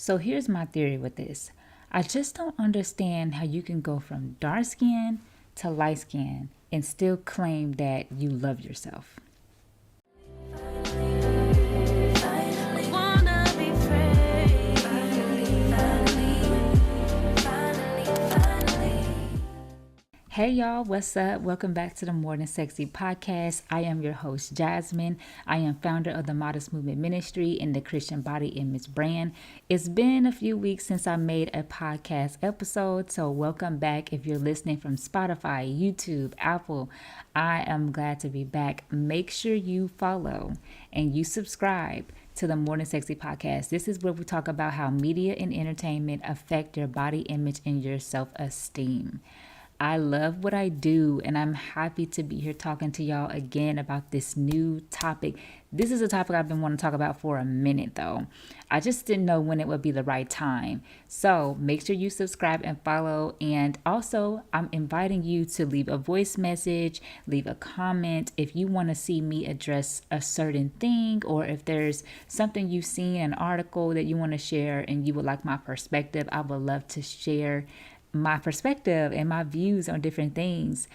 So here's my theory with this. I just don't understand how you can go from dark skin to light skin and still claim that you love yourself. Hey y'all, what's up? Welcome back to the More Than Sexy podcast. I am your host, Jasmine. I am founder of the Modest Movement Ministry and the Christian Body Image brand. It's been a few weeks since I made a podcast episode, so welcome back if you're listening from Spotify, YouTube, Apple. I am glad to be back. Make sure you follow and you subscribe to the More Than Sexy podcast. This is where we talk about how media and entertainment affect your body image and your self-esteem. I love what I do, and I'm happy to be here talking to y'all again about this new topic. This is a topic I've been wanting to talk about for a minute, though. I just didn't know when it would be the right time. So make sure you subscribe and follow. And also, I'm inviting you to leave a voice message, leave a comment if you want to see me address a certain thing, or if there's something you've seen, an article that you want to share, and you would like my perspective. I would love to share my perspective and my views on different things.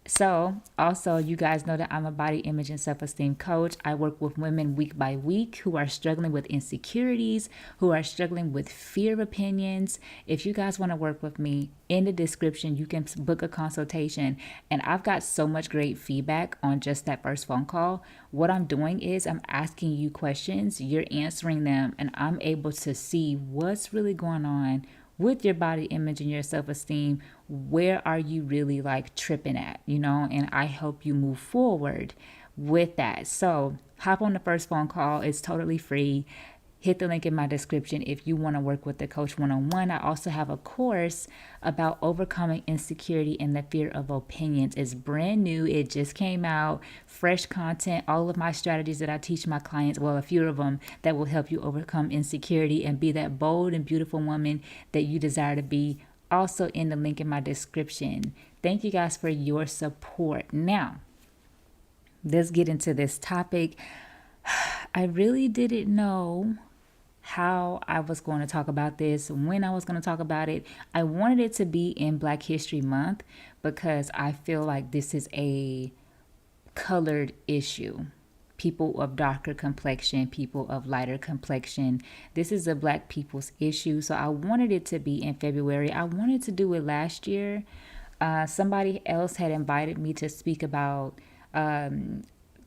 So, also, you guys know that I'm a body image and self-esteem coach. I work with women week by week who are struggling with insecurities, who are struggling with fear opinions. If you guys want to work with me, in the description, you can book a consultation. And I've got so much great feedback on just that first phone call. What I'm doing is I'm asking you questions, you're answering them, and I'm able to see what's really going on with your body image and your self-esteem. Where are you really like tripping at, and I help you move forward with that. So hop on the first phone call. It's totally free. Hit the link in my description if you want to work with the coach one-on-one. I also have a course about overcoming insecurity and the fear of opinions. It's brand new. It just came out. Fresh content. All of my strategies that I teach my clients, well, a few of them that will help you overcome insecurity and be that bold and beautiful woman that you desire to be. Also in the link in my description. Thank you guys for your support. Now, let's get into this topic. I really didn't know how I was going to talk about this, when I was going to talk about it. I wanted it to be in Black History Month because I feel like this is a colored issue. People of darker complexion, people of lighter complexion. This is a Black people's issue. So I wanted it to be in February. I wanted to do it last year. Somebody else had invited me to speak about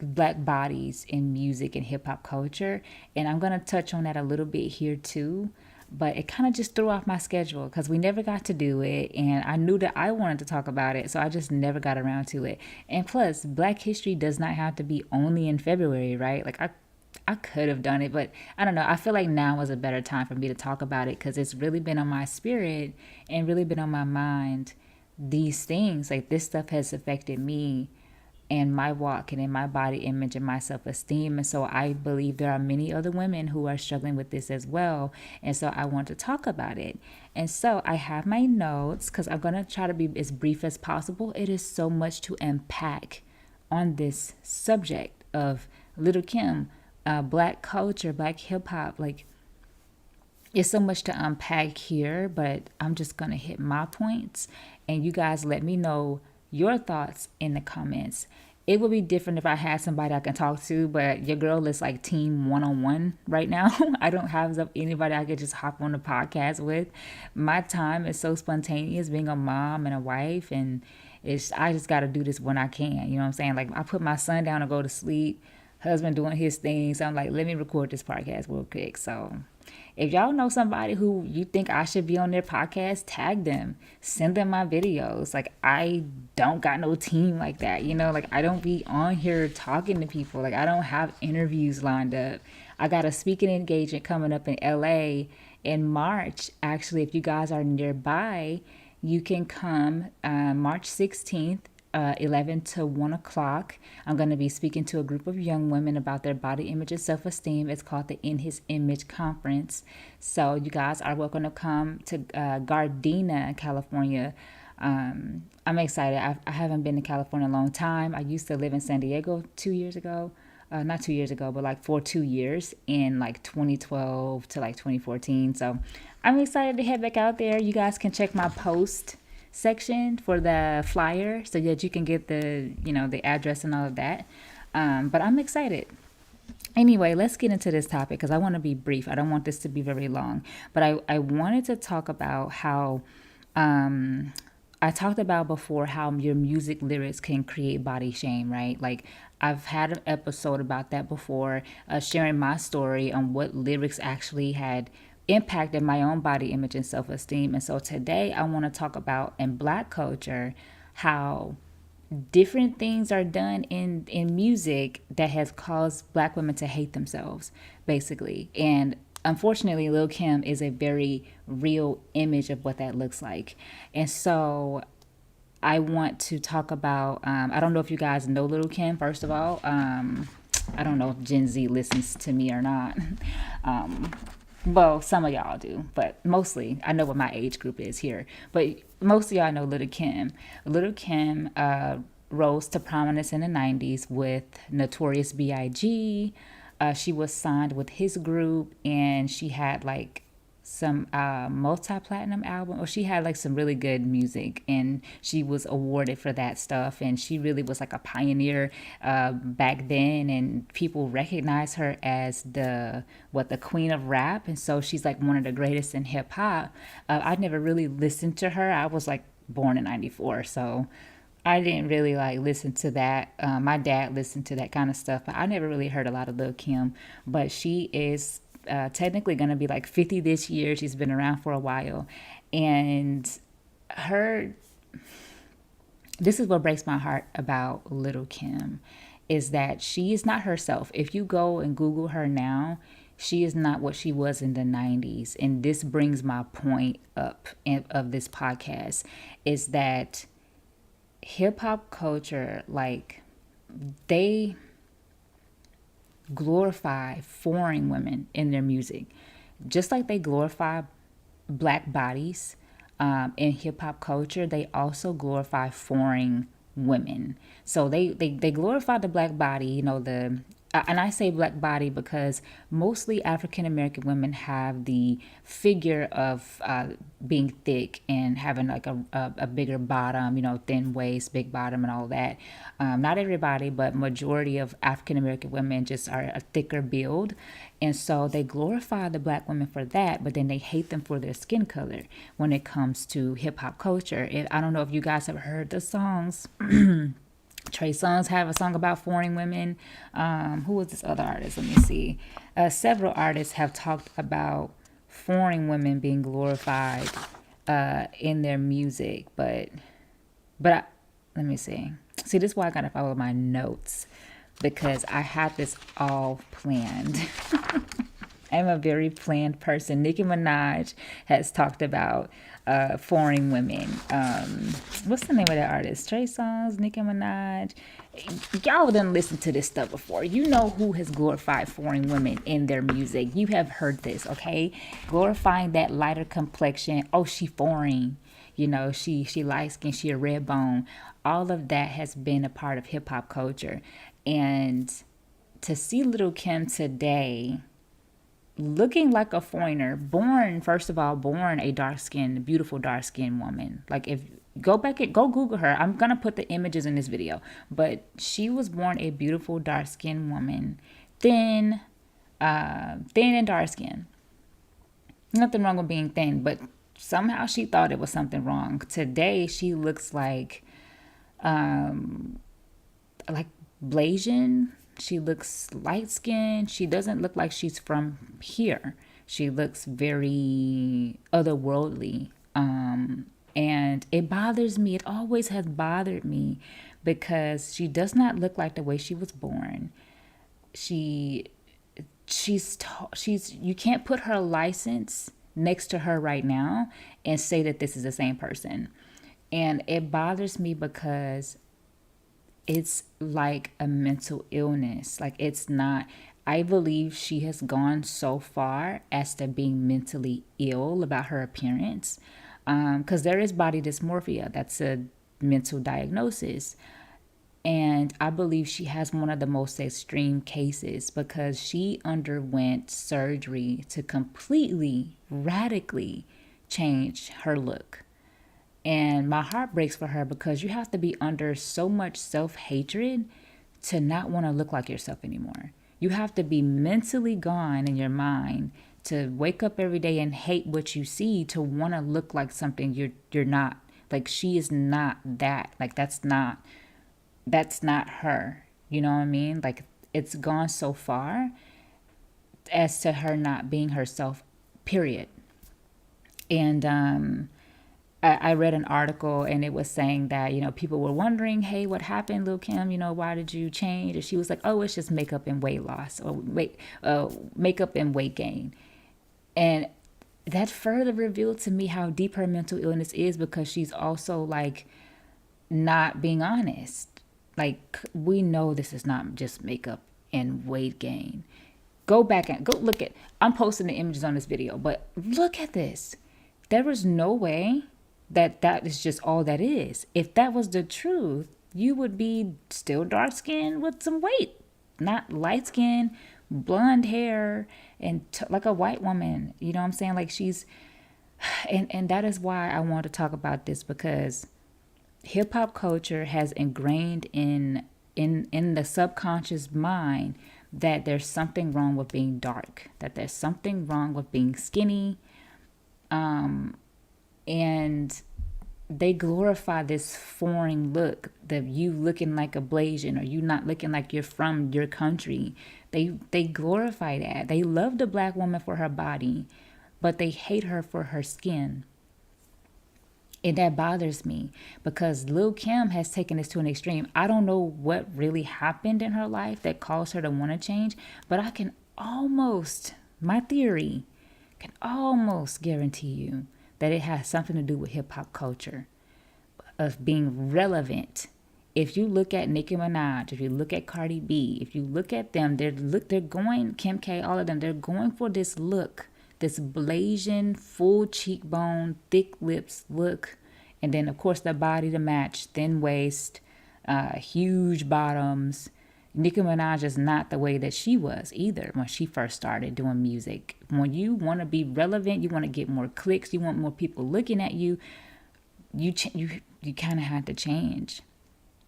Black bodies in music and hip hop culture. And I'm going to touch on that a little bit here too. But it kind of just threw off my schedule because we never got to do it. And I knew that I wanted to talk about it. So I just never got around to it. And plus, Black history does not have to be only in February, right? Like I could have done it, but I don't know. I feel like now was a better time for me to talk about it because it's really been on my spirit and really been on my mind. These things, like this stuff has affected me and my walk and in my body image and my self-esteem. And so I believe there are many other women who are struggling with this as well. And so I want to talk about it. And so I have my notes because I'm going to try to be as brief as possible. It is so much to unpack on this subject of Lil Kim, Black culture, Black hip hop. Like, it's so much to unpack here, but I'm just going to hit my points. And you guys let me know your thoughts in the comments. It would be different if I had somebody I can talk to, but your girl is like team one-on-one right now. I don't have anybody I could just hop on the podcast with. My time is so spontaneous being a mom and a wife, and I just got to do this when I can. You know what I'm saying? Like, I put my son down to go to sleep, husband doing his thing. So I'm like, let me record this podcast real quick. So if y'all know somebody who you think I should be on their podcast, tag them, send them my videos. Like, I don't got no team like that, like I don't be on here talking to people. Like, I don't have interviews lined up. I got a speaking engagement coming up in LA in March. Actually, if you guys are nearby, you can come March 16th. 11 to 1 o'clock. I'm going to be speaking to a group of young women about their body image and self-esteem. It's called the In His Image Conference. So you guys are welcome to come to Gardena, California. I'm excited. I haven't been to California in a long time. I used to live in San Diego 2 years ago. not 2 years ago, but like for 2 years in like 2012 to like 2014. So I'm excited to head back out there. You guys can check my post section for the flyer so that you can get the address and all of that. But I'm excited. Anyway, let's get into this topic because I want to be brief. I don't want this to be very long. But I wanted to talk about how I talked about before how your music lyrics can create body shame, right? Like I've had an episode about that before, sharing my story on what lyrics actually had impacted my own body image and self-esteem. And so today I want to talk about in Black culture how different things are done in music that has caused Black women to hate themselves, basically. And unfortunately, Lil Kim is a very real image of what that looks like. And so I want to talk about, I don't know if you guys know Lil Kim, first of all. I don't know if Gen Z listens to me or not. Well, some of y'all do, but mostly I know what my age group is here. But most of y'all know Lil Kim. Lil Kim rose to prominence in the 90s with Notorious B.I.G. She was signed with his group, and she had like some multi-platinum album, or she had like some really good music, and she was awarded for that stuff. And she really was like a pioneer back then, and people recognize her as the queen of rap. And so she's like one of the greatest in hip-hop. I'd never really listened to her. I was like born in 94, so I didn't really like listen to that. My dad listened to that kind of stuff, but I never really heard a lot of Lil Kim. But she is technically going to be like 50 this year. She's been around for a while. And her, this is what breaks my heart about Lil Kim, is that she is not herself. If you go and Google her now, she is not what she was in the 90s. And this brings my point up of this podcast, is that hip hop culture, like, they glorify foreign women in their music, just like they glorify Black bodies. In hip hop culture, they also glorify foreign women. So they glorify the Black body, and I say Black body because mostly African American women have the figure of being thick and having like a bigger bottom, thin waist, big bottom, and all that. Not everybody, but majority of African American women just are a thicker build. And so they glorify the Black women for that, but then they hate them for their skin color when it comes to hip hop culture. I don't know if you guys have heard the songs. Trey Songz have a song about foreign women. Who was this other artist? Let me see. Several artists have talked about foreign women being glorified in their music, but let me see. See, this is why I gotta follow my notes, because I had this all planned. I'm a very planned person. Nicki Minaj has talked about foreign women. What's the name of that artist? Trey Songz, Nicki Minaj. Y'all done listened to this stuff before. You know who has glorified foreign women in their music. You have heard this, okay? Glorifying that lighter complexion. Oh, she foreign. She light skin, she a red bone. All of that has been a part of hip hop culture. And to see Lil Kim today looking like a foreigner, first of all, born a dark-skinned, beautiful dark-skinned woman. Like, if go Google her. I'm gonna put the images in this video, but she was born a beautiful dark-skinned woman, thin and dark-skinned. Nothing wrong with being thin, but somehow she thought it was something wrong. Today, she looks like Blasian. She looks light-skinned. She doesn't look like she's from here. She looks very otherworldly. And it bothers me. It always has bothered me because she does not look like the way she was born. She's you can't put her license next to her right now and say that this is the same person. And it bothers me because it's like a mental illness. Like, it's not. I believe she has gone so far as to being mentally ill about her appearance, because there is body dysmorphia. That's a mental diagnosis. And I believe she has one of the most extreme cases because she underwent surgery to completely, radically change her look. And my heart breaks for her because you have to be under so much self hatred to not want to look like yourself anymore. You have to be mentally gone in your mind to wake up every day and hate what you see to want to look like something you're not. Like she is not that. Like that's not her. You know what I mean? Like it's gone so far as to her not being herself, period. And I read an article and it was saying that, people were wondering, hey, what happened, Lil Kim? Why did you change? And she was like, oh, it's just makeup and weight loss or makeup and weight gain. And that further revealed to me how deep her mental illness is because she's also like not being honest. Like, we know this is not just makeup and weight gain. Go back and go look at, I'm posting the images on this video, but look at this. There is no way that is just all that is. If that was the truth, you would be still dark skinned with some weight, not light skin, blonde hair, and like a white woman. You know what I'm saying? Like she's, and that is why I want to talk about this because hip hop culture has ingrained in the subconscious mind that there's something wrong with being dark, that there's something wrong with being skinny, and they glorify this foreign look, that you looking like a Blasian or you not looking like you're from your country. They glorify that. They love the black woman for her body, but they hate her for her skin. And that bothers me because Lil Kim has taken this to an extreme. I don't know what really happened in her life that caused her to want to change, but I can almost, my theory, can almost guarantee you that it has something to do with hip hop culture, of being relevant. If you look at Nicki Minaj, if you look at Cardi B, if you look at them, they're going, Kim K, all of them, they're going for this look, this Blasian, full cheekbone, thick lips look. And then, of course, the body to match, thin waist, huge bottoms. Nicki Minaj is not the way that she was either when she first started doing music. When you want to be relevant, you want to get more clicks, you want more people looking at you, you kind of had to change.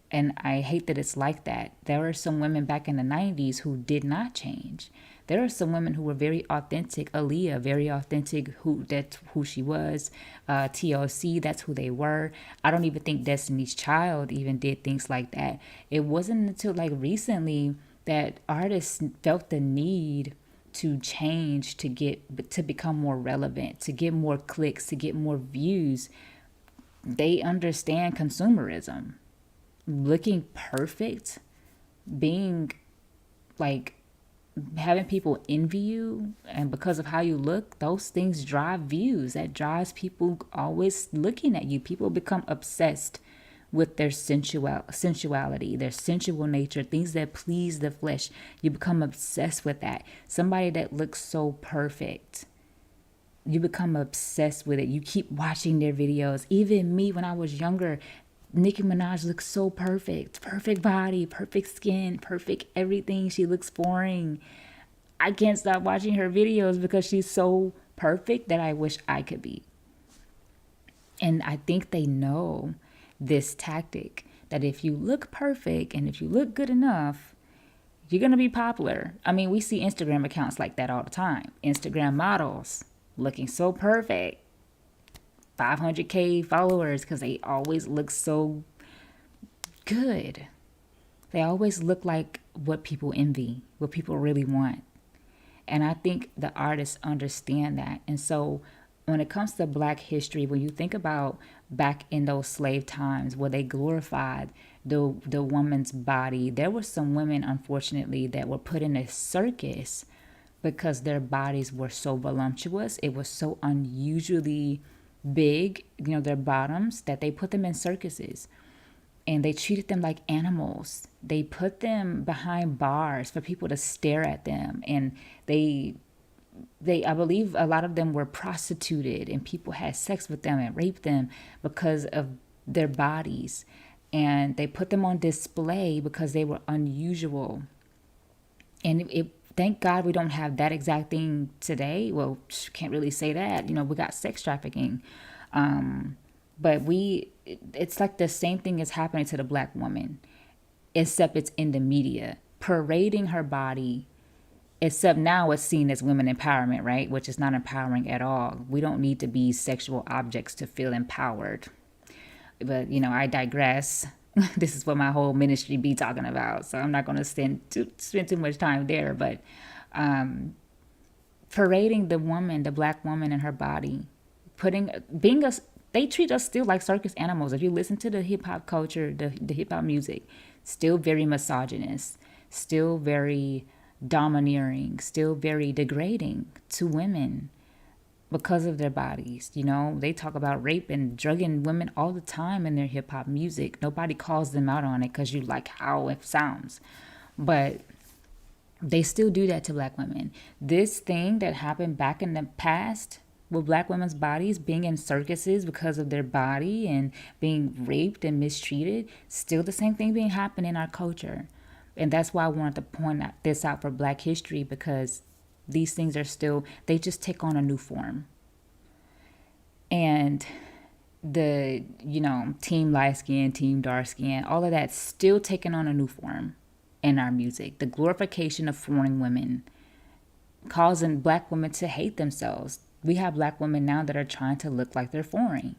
And I hate that it's like that. There were some women back in the 90s who did not change. There are some women who were very authentic. Aaliyah, very authentic, that's who she was. TLC, that's who they were. I don't even think Destiny's Child even did things like that. It wasn't until like recently that artists felt the need to change to become more relevant, to get more clicks, to get more views. They understand consumerism. Looking perfect, being like having people envy you, and because of how you look, those things drive views. That drives people always looking at you. People become obsessed with their sensuality, their sensual nature, things that please the flesh. You become obsessed with that. Somebody that looks so perfect, you become obsessed with it. You keep watching their videos. Even me, when I was younger, Nicki Minaj looks so perfect. Perfect body, perfect skin, perfect everything. She looks boring. I can't stop watching her videos because she's so perfect that I wish I could be. And I think they know this tactic, that if you look perfect and if you look good enough, you're going to be popular. I mean, we see Instagram accounts like that all the time. Instagram models looking so perfect. 500K followers because they always look so good. They always look like what people envy, what people really want. And I think the artists understand that. And so when it comes to Black history, when you think about back in those slave times where they glorified the woman's body, there were some women, unfortunately, that were put in a circus because their bodies were so voluptuous. It was so unusually big, their bottoms, that they put them in circuses and they treated them like animals. They put them behind bars for people to stare at them, and they I believe a lot of them were prostituted and people had sex with them and raped them because of their bodies. and they put them on display because they were unusual. And thank God we don't have that exact thing today. Well, can't really say that. We got sex trafficking. But it's like the same thing is happening to the black woman, except it's in the media, parading her body. Except now it's seen as women empowerment, right? Which is not empowering at all. We don't need to be sexual objects to feel empowered. But, I digress. This is what my whole ministry be talking about. So I'm not going to spend too much time there. But parading the woman, the black woman and her body, they treat us still like circus animals. If you listen to the hip hop culture, the hip hop music, still very misogynist, still very domineering, still very degrading to women because of their bodies. They talk about rape and drugging women all the time in their hip hop music. Nobody calls them out on it because you like how it sounds. But they still do that to black women. This thing that happened back in the past with black women's bodies being in circuses because of their body and being raped and mistreated, still the same thing being happening in our culture. And that's why I wanted to point this out for Black history, because these things are still, they just take on a new form. And the, team light skin, team dark skin, all of that's still taking on a new form in our music. The glorification of foreign women, causing black women to hate themselves. We have black women now that are trying to look like they're foreign.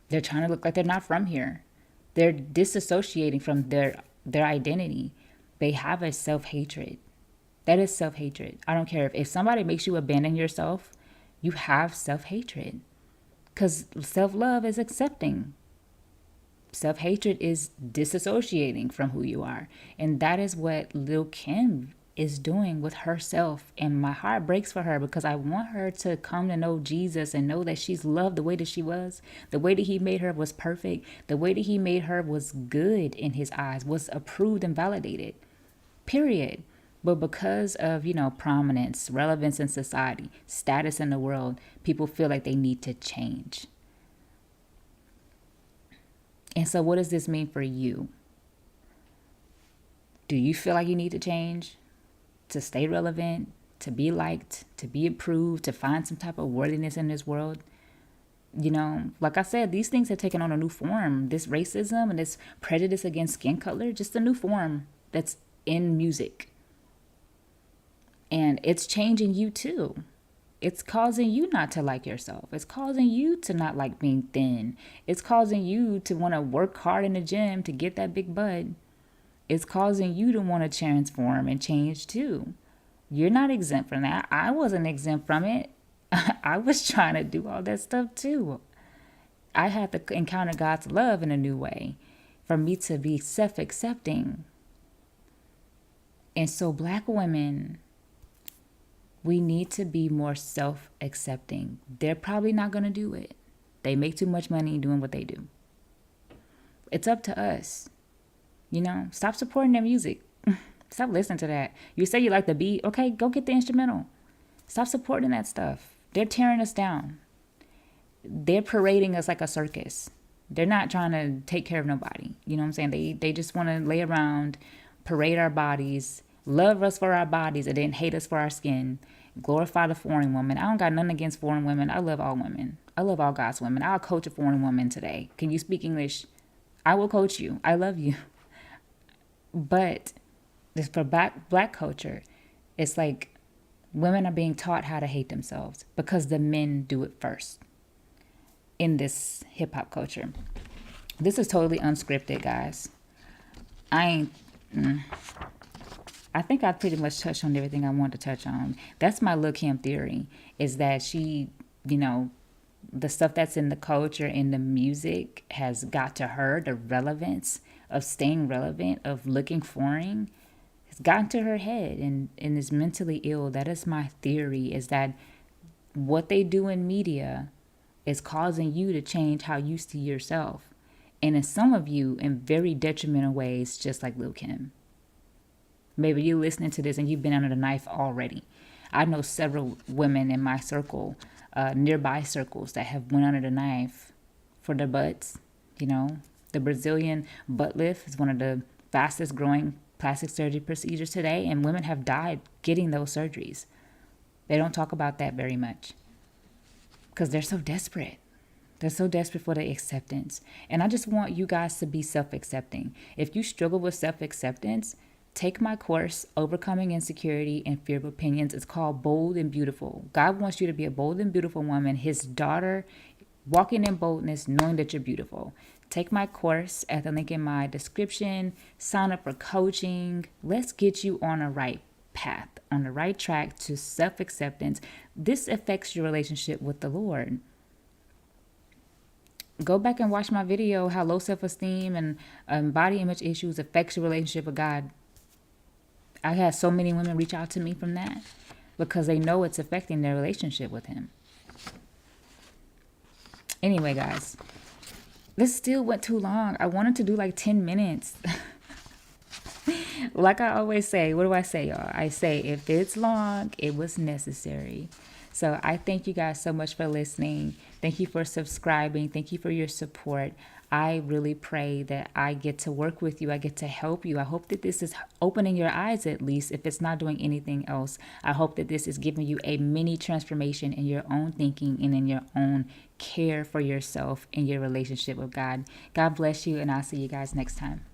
They're trying to look like they're not from here. They're disassociating from their identity. They have a self-hatred. That is self-hatred. I don't care if somebody makes you abandon yourself, you have self-hatred. Because self-love is accepting. Self-hatred is disassociating from who you are. And that is what Lil Kim is doing with herself. And my heart breaks for her, because I want her to come to know Jesus and know that she's loved the way that she was. The way that he made her was perfect. The way that he made her was good in his eyes, was approved and validated. Period. But because of, prominence, relevance in society, status in the world, people feel like they need to change. And so what does this mean for you? Do you feel like you need to change? To stay relevant, to be liked, to be approved, to find some type of worthiness in this world? Like I said, these things have taken on a new form. This racism and this prejudice against skin color, just a new form that's in music. And it's changing you too. It's causing you not to like yourself. It's causing you to not like being thin. It's causing you to want to work hard in the gym to get that big butt. It's causing you to want to transform and change too. You're not exempt from that. I wasn't exempt from it. I was trying to do all that stuff too. I had to encounter God's love in a new way for me to be self-accepting. And so black women, we need to be more self-accepting. They're probably not going to do it. They make too much money doing what they do. It's up to us. Stop supporting their music. Stop listening to that. You say you like the beat. Okay, go get the instrumental. Stop supporting that stuff. They're tearing us down. They're parading us like a circus. They're not trying to take care of nobody. You know what I'm saying? They just want to lay around, parade our bodies, love us for our bodies, and then hate us for our skin. Glorify the foreign woman. I don't got nothing against foreign women. I love all women. I love all God's women. I'll coach a foreign woman today. Can you speak English? I will coach you. I love you. But this for black culture, it's like women are being taught how to hate themselves because the men do it first in this hip hop culture. This is totally unscripted, guys. I think I pretty much touched on everything I wanted to touch on. That's my Lil Kim theory, is that she, the stuff that's in the culture, in the music, has got to her. The relevance of staying relevant, of looking foreign, has gotten to her head and is mentally ill. That is my theory, is that what they do in media is causing you to change how you see yourself. And in some of you, in very detrimental ways, just like Lil Kim. Maybe you're listening to this and you've been under the knife already. I know several women in my circle, nearby circles, that have went under the knife for their butts, You know, the Brazilian butt lift is one of the fastest growing plastic surgery procedures today, and women have died getting those surgeries. They don't talk about that very much because they're so desperate. They're so desperate for the acceptance. And I just want you guys to be self-accepting. If you struggle with self-acceptance, take my course, Overcoming Insecurity and Fear of Opinions. It's called Bold and Beautiful. God wants you to be a bold and beautiful woman, his daughter, walking in boldness, knowing that you're beautiful. Take my course at the link in my description. Sign up for coaching. Let's get you on a right path, on the right track to self-acceptance. This affects your relationship with the Lord. Go back and watch my video, how low self-esteem and body image issues affects your relationship with God. I had so many women reach out to me from that because they know it's affecting their relationship with him. Anyway, guys, this still went too long. I wanted to do like 10 minutes. Like I always say, what do I say, y'all? I say, if it's long, it was necessary. So I thank you guys so much for listening. Thank you for subscribing. Thank you for your support. I really pray that I get to work with you. I get to help you. I hope that this is opening your eyes, at least, if it's not doing anything else. I hope that this is giving you a mini transformation in your own thinking and in your own care for yourself and your relationship with God. God bless you, and I'll see you guys next time.